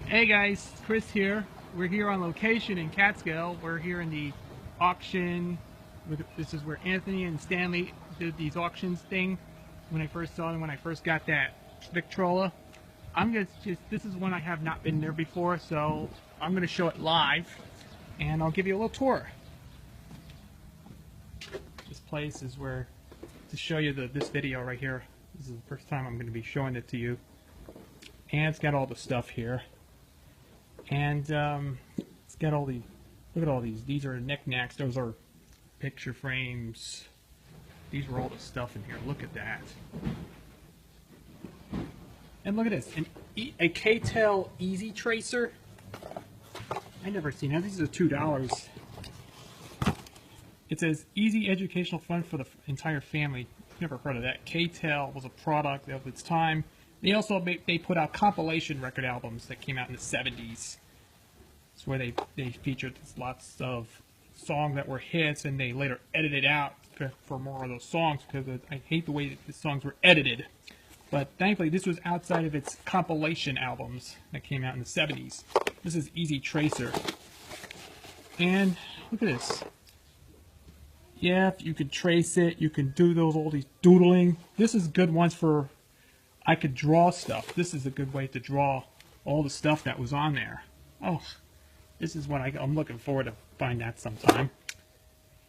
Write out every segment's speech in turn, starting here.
Hey guys, Chris here. We're here on location in Catskill. We're here in the auction. This is where Anthony and Stanley did these auctions thing when I first saw them, when I first got that Victrola. This is one I have not been there before, so I'm going to show it live and I'll give you a little tour. This place is where, to show you this video right here, this is the first time I'm going to be showing it to you. And it's got all the stuff here. And it's got all the, look at all these are knickknacks, those are picture frames. These were all the stuff in here, look at that. And look at this, a K-Tel Easy Tracer. I never seen that, these are $2. It says Easy Educational Fun for the entire family. Never heard of that. K-Tel was a product of its time. They also put out compilation record albums that came out in the 70s. It's where they featured lots of songs that were hits, and they later edited out for more of those songs because I hate the way that the songs were edited. But thankfully, this was outside of its compilation albums that came out in the 70s. This is Easy Tracer. And look at this. Yeah, you could trace it. You can do all these doodling. This is good ones for, I could draw stuff. This is a good way to draw all the stuff that was on there. Oh, this is what I'm looking forward to find that sometime.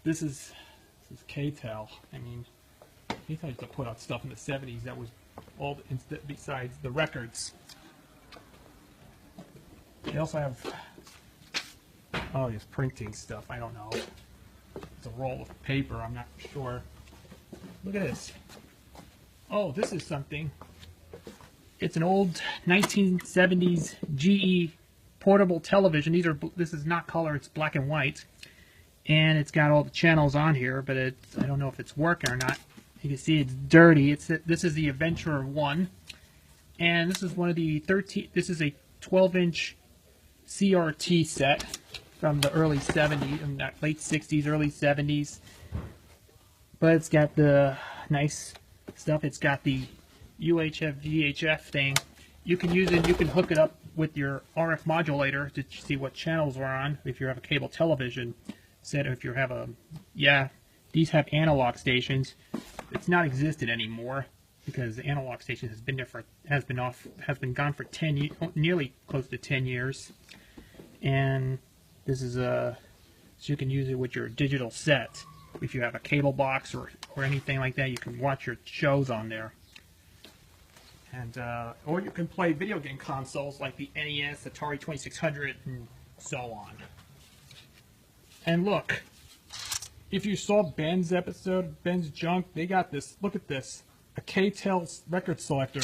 This is K-Tel. I mean, K-Tel used to put out stuff in the 70s that was all besides the records. They also have, oh, this printing stuff. I don't know. It's a roll of paper. I'm not sure. Look at this. Oh, this is something. It's an old 1970s GE portable television. This is not color, it's black and white. And it's got all the channels on here, but I don't know if it's working or not. You can see it's dirty. This is the Adventurer 1. And this is one of the this is a 12-inch CRT set from the early 70s, late 60s, early 70s. But it's got the nice stuff. It's got the UHF VHF thing. You can use it, you can hook it up with your RF modulator to see what channels are on if you have a cable television set, or if you have these have analog stations. It's not existed anymore because the analog station has been there has been gone for nearly close to 10 years. And this is so you can use it with your digital set. If you have a cable box or anything like that, you can watch your shows on there. And or you can play video game consoles like the NES, Atari 2600, and so on. And look, if you saw Ben's episode, Ben's Junk, they got this. Look at this, a K-Tel record selector.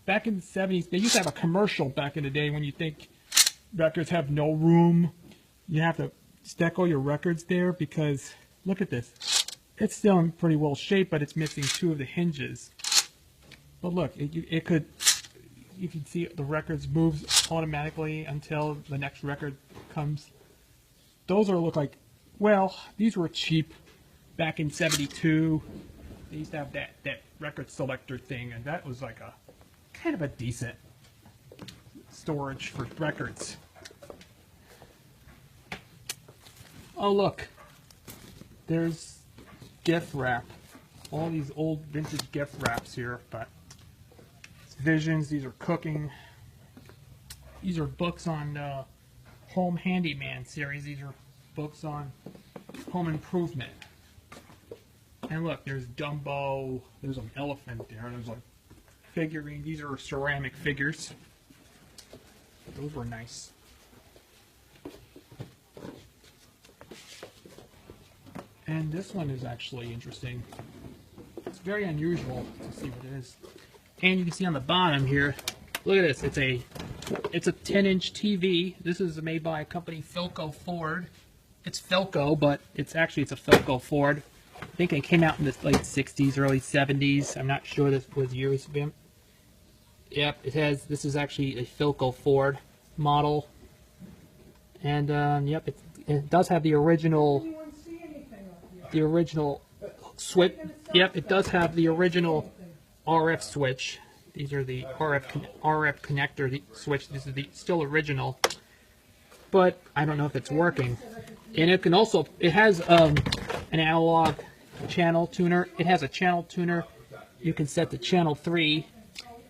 Back in the 70s, they used to have a commercial back in the day when you think records have no room. You have to stack all your records there because, look at this. It's still in pretty well shape, but it's missing 2 of the hinges. But look, you can see the records moves automatically until the next record comes. Those look like, well, these were cheap back in '72. They used to have that record selector thing, and that was like a kind of a decent storage for records. Oh look, there's gift wrap. All these old vintage gift wraps here, but it's Visions. These are cooking. These are books on Home Handyman series. These are books on home improvement. And look, there's Dumbo. There's an elephant there. There's a figurine. These are ceramic figures. Those were nice. And this one is actually interesting. It's very unusual to see what it is. And you can see on the bottom here, look at this. It's a 10-inch TV. This is made by a company, Philco Ford. It's Philco, but it's a Philco Ford. I think it came out in the late 60s, early 70s. I'm not sure this was years of them. Yep, this is actually a Philco Ford model. And yep, it does have the original switch. Yep, it does have the original RF switch. These are the RF connector switch. This is the still original, but I don't know if it's working. And it can also, it has an analog channel tuner. It has a channel tuner. You can set to channel 3,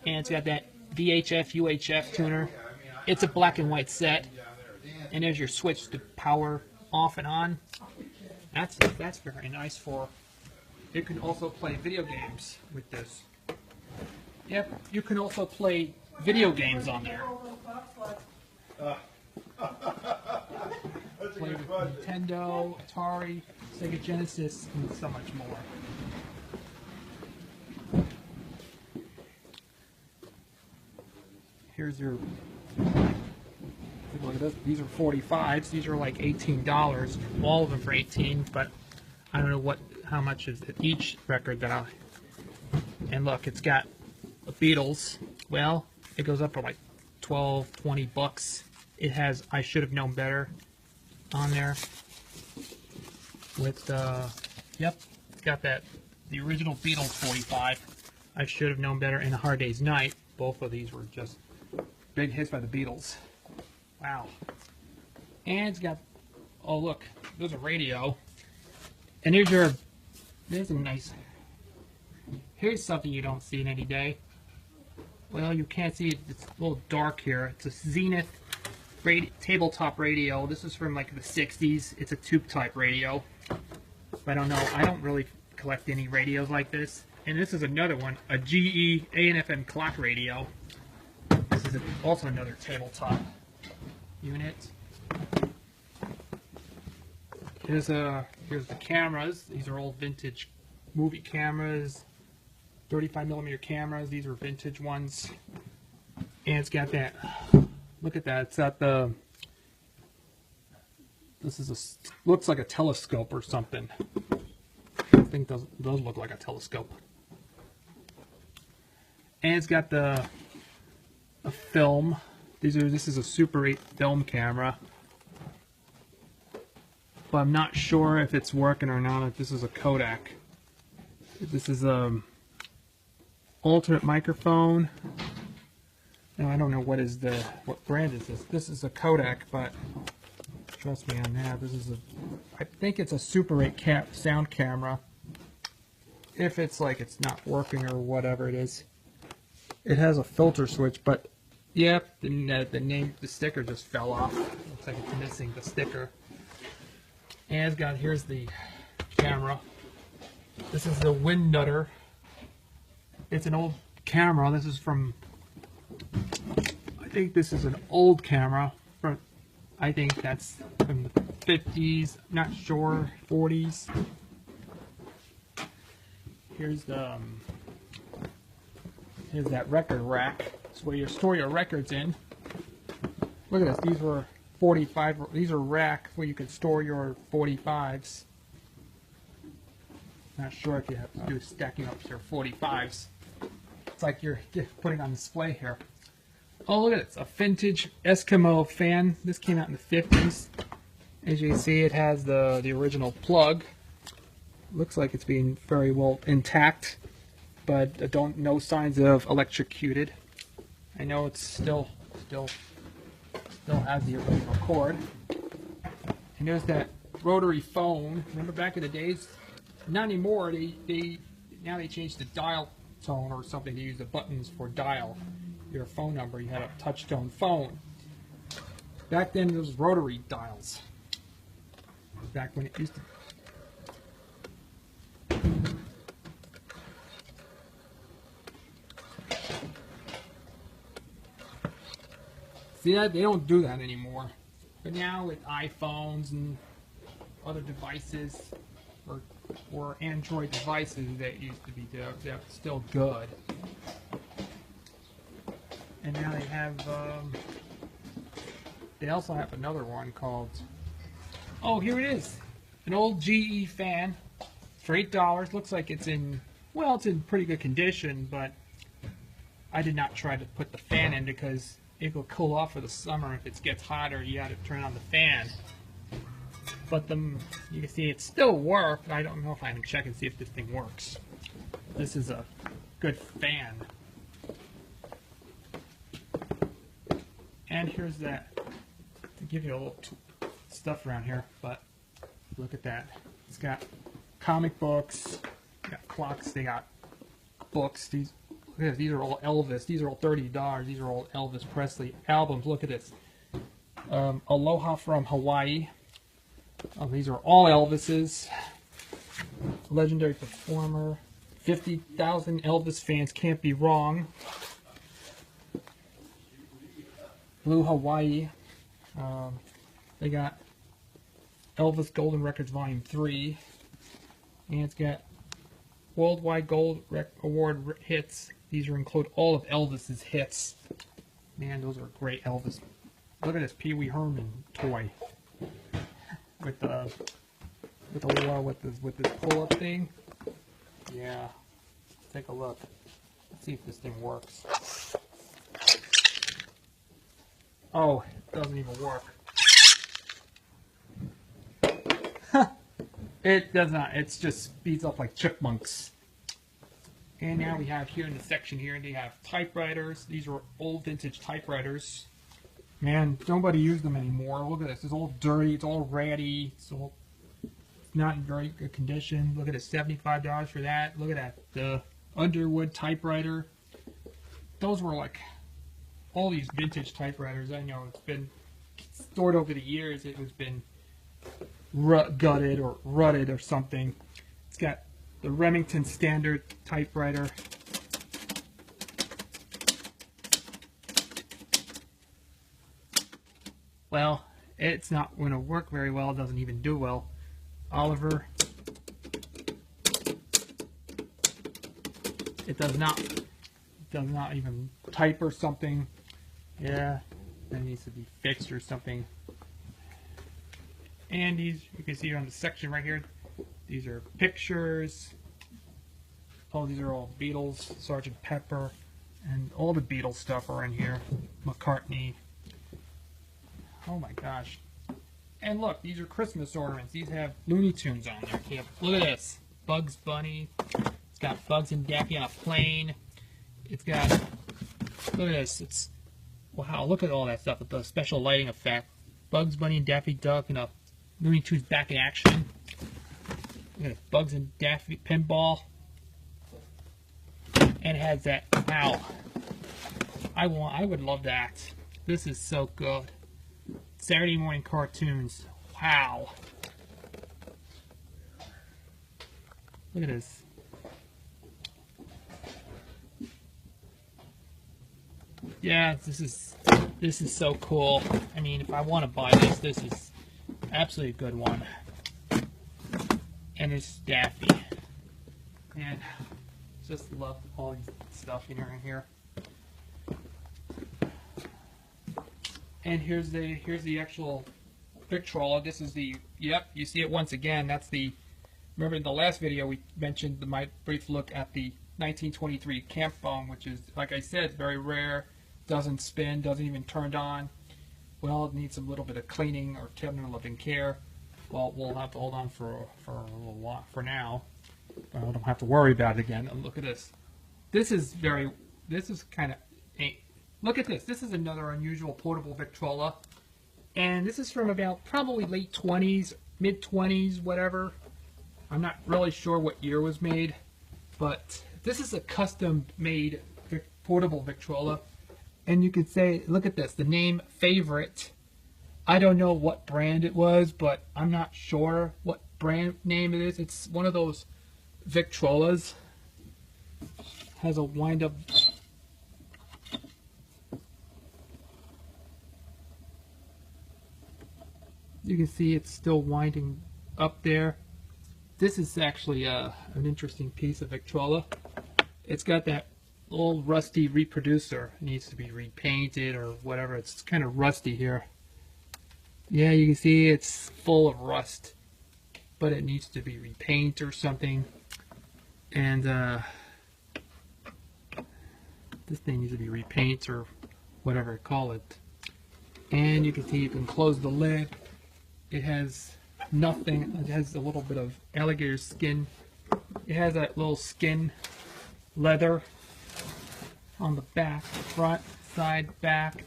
and it's got that VHF, UHF tuner. It's a black and white set, and there's your switch to power off and on. That's very nice for. You can also play video games with this. Yep, you can also play video games on there. Play with Nintendo, Atari, Sega Genesis, and so much more. Here's your. Look at this. These are 45s. These are like $18. All of them for 18, but I don't know how much is each record that I. And look, it's got the Beatles. Well, it goes up to like 12, 20 bucks. It has I Should Have Known Better on there. With yep, it's got the original Beatles 45. I Should Have Known Better and A Hard Day's Night. Both of these were just big hits by the Beatles. Wow. And it's got, oh look, there's a radio. And there's a nice, here's something you don't see in any day. Well, you can't see it, it's a little dark here. It's a Zenith tabletop radio. This is from like the 60s. It's a tube type radio. I don't know, I don't really collect any radios like this. And this is another one, a GE AM/FM clock radio. This is also another tabletop unit. Here's the cameras. These are old vintage movie cameras, 35mm cameras. These are vintage ones. And it's got that. Look at that. It's got the. This is looks like a telescope or something. I think those look like a telescope. And it's got a film. This is a Super 8 film camera. But I'm not sure if it's working or not. If this is a Kodak. This is alternate microphone. Now I don't know what brand is this. This is a Kodak, but trust me on that. This is I think it's a Super 8 sound camera. If it's like it's not working or whatever it is. It has a filter switch, but yep, the sticker just fell off. Looks like it's missing the sticker. And here's the camera. This is the Wind Nutter. It's an old camera. This is from, I think this is an old camera. I think that's from the 50s, not sure, 40s. Here's that record rack. It's where you store your records in. Look at this. These were 45. These are racks where you can store your 45s. Not sure if you have to do stacking up your 45s. It's like you're putting on display here. Oh, look at it. It's a vintage Eskimo fan. This came out in the 50s. As you can see, it has the original plug. Looks like it's being very well intact, but no signs of electrocuted. I know it's still has the original cord. And there's that rotary phone. Remember back in the days? Not anymore. Now they changed the dial tone or something. They use the buttons for dial your phone number. You had a touch-tone phone. Back then, there was rotary dials. Back when it used to. See that? They don't do that anymore. But now with iPhones and other devices, or Android devices that used to be there, they're still good. And now they have, they also have another one called, oh, here it is. An old GE fan for $8. Looks like it's in, well, it's in pretty good condition, but I did not try to put the fan in because it will cool off for the summer. If it gets hotter, you got to turn on the fan. But you can see it still worked. I don't know if I can check and see if this thing works. This is a good fan. And here's that, to give you a little stuff around here, but look at that. It's got comic books, got clocks, they got books. These, look at this, these are all Elvis. These are all $30. These are all Elvis Presley albums. Look at this. Aloha from Hawaii. These are all Elvis's. Legendary performer. 50,000 Elvis fans can't be wrong. Blue Hawaii. They got Elvis Golden Records Volume 3. And it's got Worldwide Gold Award hits. These are include all of Elvis's hits. Man, those are great Elvis. Look at this Pee Wee Herman toy with this pull-up thing. Yeah, take a look. Let's see if this thing works. Oh, it doesn't even work. It does not. It just speeds up like chipmunks. And now we have here in the section here, they have typewriters. These are old vintage typewriters. Man, nobody uses them anymore. Look at this. It's all dirty. It's all ratty. It's not in very good condition. Look at it. $75 for that. Look at that. The Underwood typewriter. Those were like all these vintage typewriters. I know it's been stored over the years. It has been gutted or rutted or something. It's got the Remington Standard typewriter. Well, it's not going to work very well. It doesn't even do well. Oliver. It does not even type or something. Yeah, that needs to be fixed or something. And these, you can see on the section right here, these are pictures. Oh, these are all Beatles, Sgt. Pepper, and all the Beatles stuff are in here. McCartney. Oh my gosh. And look, these are Christmas ornaments. These have Looney Tunes on there. Look at this. Bugs Bunny. It's got Bugs and Daffy on a plane. It's got, look at this. It's, wow, look at all that stuff with the special lighting effect. Bugs Bunny and Daffy Duck and a Looney Tunes back in action. Look at this. Bugs and Daffy pinball. And it has that, wow. I would love that. This is so good. Saturday morning cartoons. Wow. Look at this. Yeah, this is so cool. I mean, if I want to buy this, this is absolutely a good one. And it's Daffy. And just love all these stuff in here. And here's the actual Victrola. This is the, yep, you see it once again. That's the, remember in the last video we mentioned my brief look at the 1923 camp phone, which is, like I said, very rare, doesn't spin, doesn't even turn on. Well, it needs a little bit of cleaning or tender loving care. Well, we'll have to hold on for a little while for now. But I don't have to worry about it again. And look at this. This is kind of, look at this. This is another unusual portable Victrola. And this is from about probably late 20s, mid 20s, whatever. I'm not really sure what year it was made. But this is a custom made portable Victrola. And you could say, look at this, the name Favorite. I don't know what brand it was, but I'm not sure what brand name it is. It's one of those Victrolas. Has a wind-up. You can see it's still winding up there. This is actually an interesting piece of Victrola. It's got that old rusty reproducer. It needs to be repainted or whatever. It's kind of rusty here. Yeah, you can see it's full of rust, but it needs to be repainted or something. And this thing needs to be repainted or whatever I call it. And you can see you can close the lid. It has nothing. It has a little bit of alligator skin. It has that little skin leather on the back, front, side, back.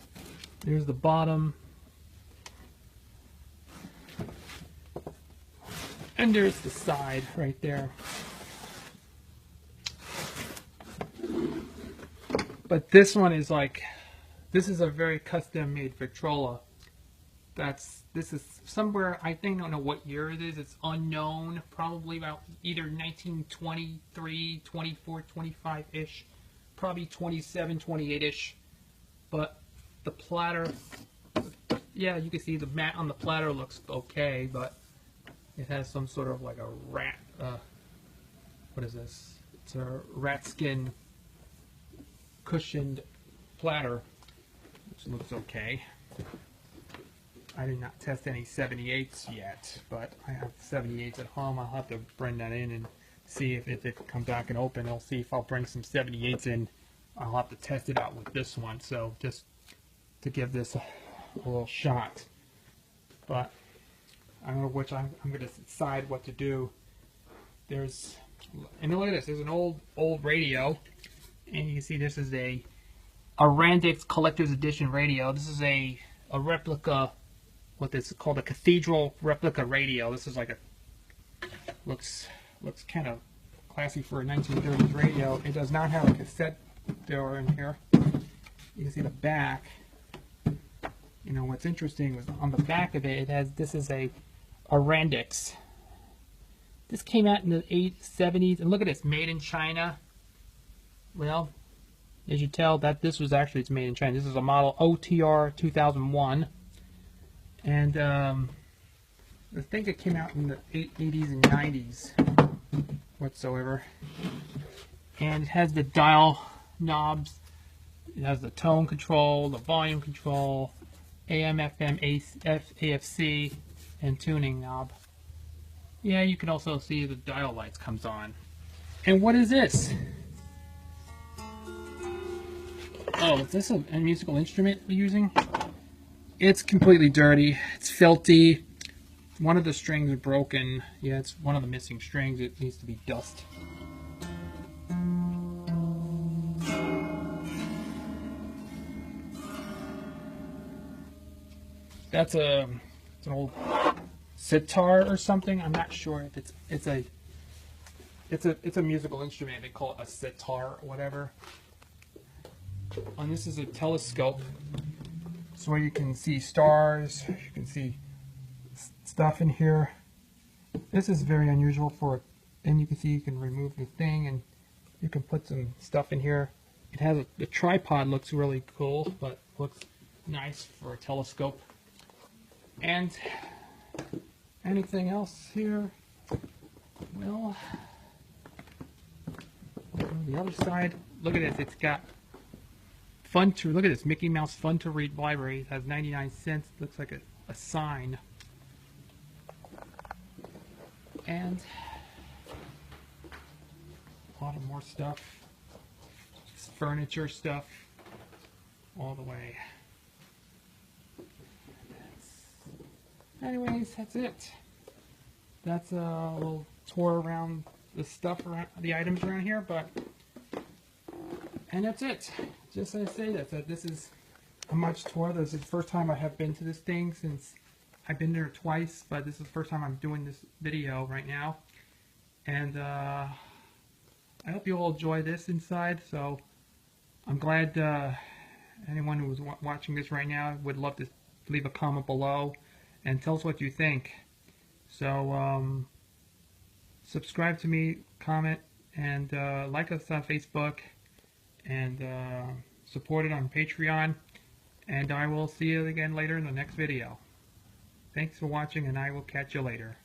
There's the bottom. And there's the side right there. But this one is like, this is a very custom made Victrola. This is somewhere, I don't know what year it is. It's unknown. Probably about either 1923, 24, 25-ish. Probably 27, 28-ish. But the platter, yeah, you can see the mat on the platter looks okay, but it has some sort of like a rat, what is this? It's a rat skin cushioned platter, which looks okay. I did not test any 78s yet, but I have 78s at home. I'll have to bring that in and see if it comes back and open. I'll see if I'll bring some 78s in. I'll have to test it out with this one, so just to give this a little shot. But I don't know which I'm going to decide what to do. And look at this. There's an old radio, and you can see this is a Randix Collector's Edition radio. This is a replica. What this is called, a cathedral replica radio. This is like looks kind of classy for a 1930s radio. It does not have a cassette door in here. You can see the back. You know what's interesting was on the back of it. This is a Randix. This came out in the 70s, and look at this, made in China. Well, as you tell, that this was actually it's made in China. This is a model OTR 2001. And I think it came out in the 80s and 90s whatsoever. And it has the dial knobs. It has the tone control, the volume control, AM, FM, AFC, and tuning knob. Yeah, you can also see the dial lights comes on. And what is this? Oh, is this a musical instrument we're using? It's completely dirty. It's filthy. One of the strings are broken. Yeah, it's one of the missing strings. It needs to be dust. That's it's an old sitar or something. I'm not sure if it's a musical instrument. They call it a sitar or whatever. And this is a telescope. So where you can see stars, you can see stuff in here. This is very unusual and you can see you can remove the thing and you can put some stuff in here. It has the tripod looks really cool, but looks nice for a telescope. And anything else here? Well, on the other side, look at this. It's got look at this, Mickey Mouse Fun to Read library. It has 99 cents. Looks like a sign. And a lot of more stuff. Just furniture stuff all the way. Anyways, that's it. That's a little tour around the stuff, around the items around here, and that's it. Just to say that this is a much tour. This is the first time I have been to this thing since I've been there twice, but this is the first time I'm doing this video right now. And I hope you all enjoy this inside. So I'm glad anyone who's watching this right now would love to leave a comment below and tell us what you think. So subscribe to me, comment, and like us on Facebook, and support it on Patreon, and I will see you again later in the next video. Thanks for watching, and I will catch you later.